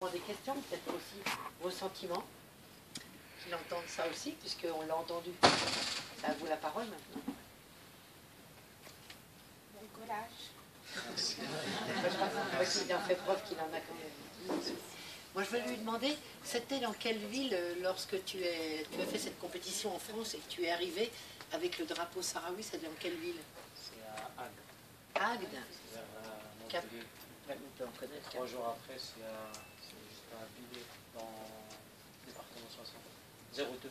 Des questions, peut-être aussi vos sentiments, qu'il entende ça aussi, puisqu'on l'a entendu. C'est à vous la parole maintenant. Bon courage. Il en fait preuve qu'il en a quand même. Moi, je vais lui demander, c'était dans quelle ville lorsque tu as fait cette compétition en France et que tu es arrivé avec le drapeau sahraoui, c'est dans quelle ville? C'est à Agde. Agde. C'est vers Montpellier. On peut en connaître. 3 jours après, c'est juste à Villers, dans le département 60. 02.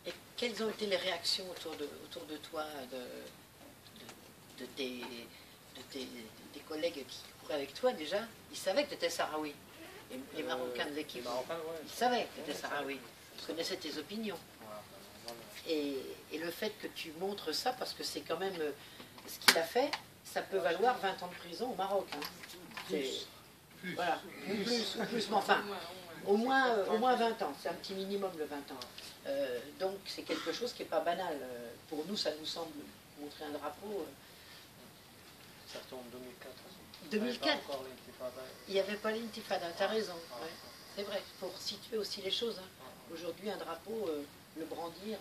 Et quelles ont été les réactions autour de toi, de tes collègues qui couraient avec toi déjà? Ils savaient que tu étais sahraoui. Les Marocains de l'équipe. Les Marocains, ouais. Ils savaient que tu étais sahraoui. Ils connaissaient tes opinions. Voilà. Et le fait que tu montres ça, parce que c'est quand même ce qu'il a fait, ça peut valoir 20 ans de prison au Maroc. Hein. Plus. Voilà, plus, mais enfin, au moins 20 ans, c'est un petit minimum de 20 ans. Donc c'est quelque chose qui n'est pas banal. Pour nous, ça nous semble montrer un drapeau. Surtout en 2004. 2004, il n'y avait pas l'intifada, tu as raison. Ouais. C'est vrai, pour situer aussi les choses. Hein. Aujourd'hui, un drapeau, le brandir,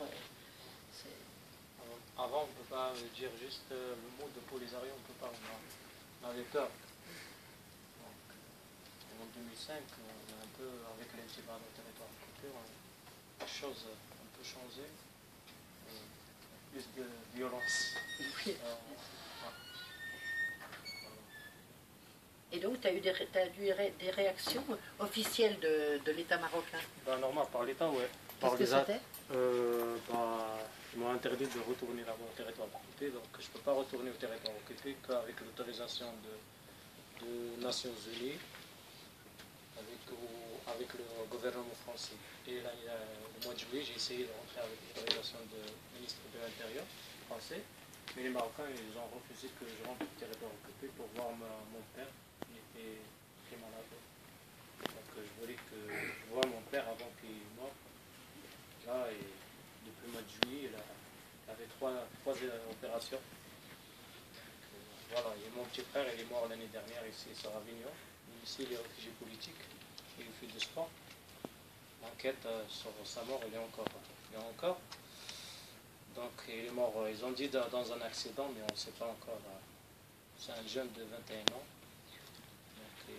c'est... Avant, on ne peut pas dire juste le mot de Polisario, on ne peut pas, on avait peur. Donc, en 2005, on a un peu, avec l'intifada au territoire occupé, les choses ont un peu changé. Plus de violence. Oui. Et donc, tu as eu des réactions officielles de l'État marocain? Normal, par l'État, oui. Qu'est-ce que c'était? Ils m'ont interdit de retourner là-bas au territoire occupé, donc je ne peux pas retourner au territoire occupé qu'avec l'autorisation de Nations Unies, avec le gouvernement français. Et là, le mois de juillet, j'ai essayé de rentrer avec l'autorisation du ministre de l'Intérieur français, mais les Marocains, ils ont refusé que je rentre au territoire occupé pour voir mon père. Il était très malade. Donc je voulais que je voie mon père avant qu'il meure. Là, et depuis le mois de juillet, il avait trois opérations. Voilà, et mon petit frère, il est mort l'année dernière ici à Avignon. Ici, il est réfugié politique. Il fait du sport. L'enquête sur sa mort, il est encore. Donc il est mort, ils ont dit dans un accident, mais on ne sait pas encore. C'est un jeune de 21 ans. Donc il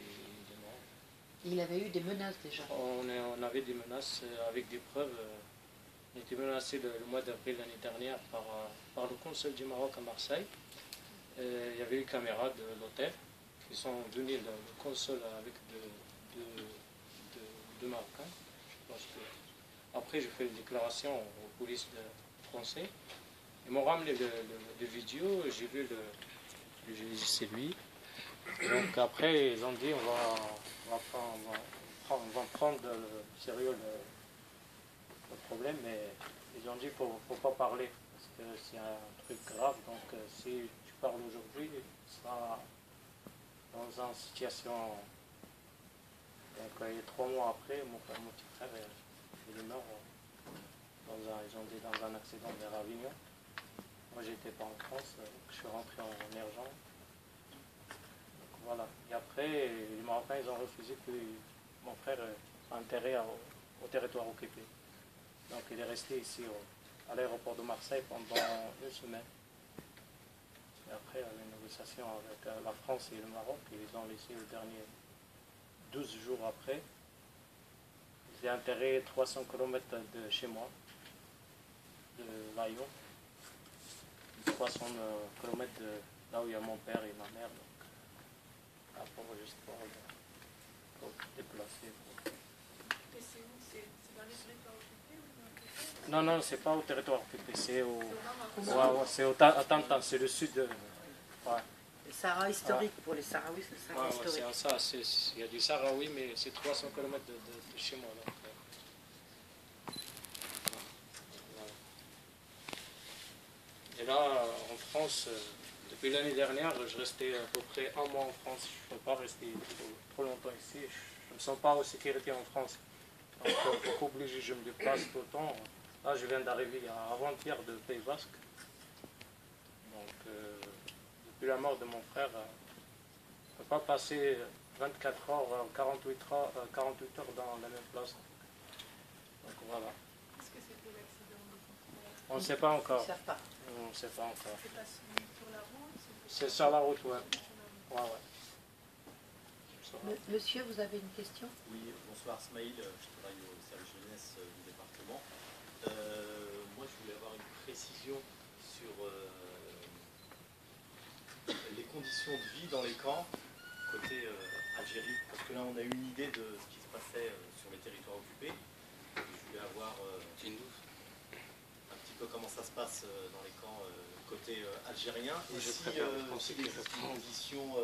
est mort. Il avait eu des menaces déjà? On avait des menaces avec des preuves. Il était menacé le mois d'avril l'année dernière par le consul du Maroc à Marseille. Il y avait eu des caméras de l'hôtel qui sont venues, le consul avec deux Marocains. Je pense que... Après, j'ai fait une déclaration aux polices français. Ils m'ont ramené le vidéo, j'ai vu j'ai dit c'est lui. Donc après, ils ont dit on va prendre au sérieux le problème, mais ils ont dit qu'il ne faut pas parler, parce que c'est un truc grave, donc si tu parles aujourd'hui, tu seras dans une situation... Donc 3 mois après, mon petit frère il est mort ils ont dit dans un accident vers Avignon. Moi j'étais pas en France, je suis rentré en urgence. Donc voilà. Et après, les Marocains ils ont refusé que mon frère soit enterré au territoire occupé. Donc il est resté ici à l'aéroport de Marseille pendant 1 semaine. Et après, les négociations avec la France et le Maroc, ils ont laissé le dernier 12 jours après. J'ai enterré 300 km de chez moi, de Lyon. 300 km de là où il y a mon père et ma mère. Donc, juste pour déplacer. Et c'est où? C'est dans les territoires occupés ou Non, non, c'est pas au territoire occupé, c'est à Tantan, c'est le sud de... Ouais. Le Sahara historique, pour les Sahraouis, c'est le Sahara historique. C'est ça, il y a du Sahraoui, mais c'est 300 km de chez moi. Donc, voilà. Et là, en France, depuis l'année dernière, je restais à peu près 1 mois en France. Je ne peux pas rester trop longtemps ici. Je ne me sens pas en sécurité en France. Donc, pour obligé, je me déplace tout le temps. Là, je viens d'arriver avant-hier de Pays Basque. Donc, depuis la mort de mon frère, je ne peux pas passer 24 heures, 48 heures, 48 heures dans la même place. Donc voilà. Est-ce que c'était l'accident de contrôle? On ne sait pas encore. Ils ne savent pas. On ne sait pas encore. C'est pas sur la route? C'est sur la route, ouais. Sur la route. Ouais, ouais. Sur la route. Monsieur, vous avez une question? Oui, bonsoir Smaïl, je travaille au service jeunesse du département. Moi, je voulais avoir une précision sur les conditions de vie dans les camps, côté Algérie, parce que là, on a eu une idée de ce qui se passait sur les territoires occupés. Je voulais avoir un petit peu comment ça se passe dans les camps côté algérien, et si il existe une condition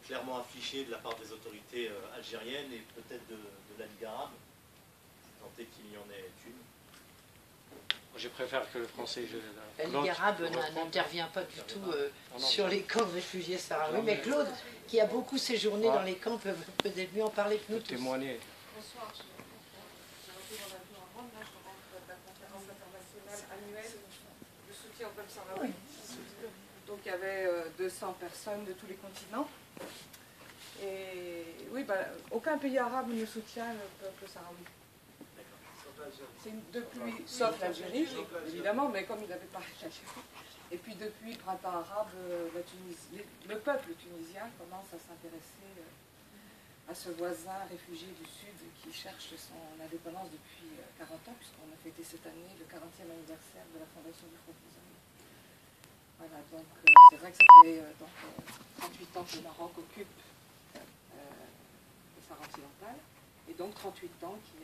clairement affiché de la part des autorités algériennes et peut-être de la Ligue arabe, si tant est qu'il y en ait une. Je préfère que le Français... La Ligue arabe n'intervient pas du tout sur les camps de réfugiés sahraouis, mais Claude, qui a beaucoup séjourné dans les camps, peut peut-être mieux en parler que nous tous. Témoigner. Bonsoir, j'ai repris mon avion à Rome, là je rentre de la conférence internationale annuelle de soutien au peuple sahraoui. Donc il y avait 200 personnes de tous les continents. Et oui, aucun pays arabe ne soutient le peuple sahraoui. Sauf l'Algérie, évidemment, mais comme il n'avait pas l'Algérie. Et puis depuis le printemps arabe, le peuple tunisien commence à s'intéresser à ce voisin réfugié du Sud qui cherche son indépendance depuis 40 ans, puisqu'on a fêté cette année le 40e anniversaire de la fondation du Front prisonnier. Voilà, donc c'est vrai que ça fait 38 ans que le Maroc occupe le Sahara occidental, et donc 38 ans qu'il y a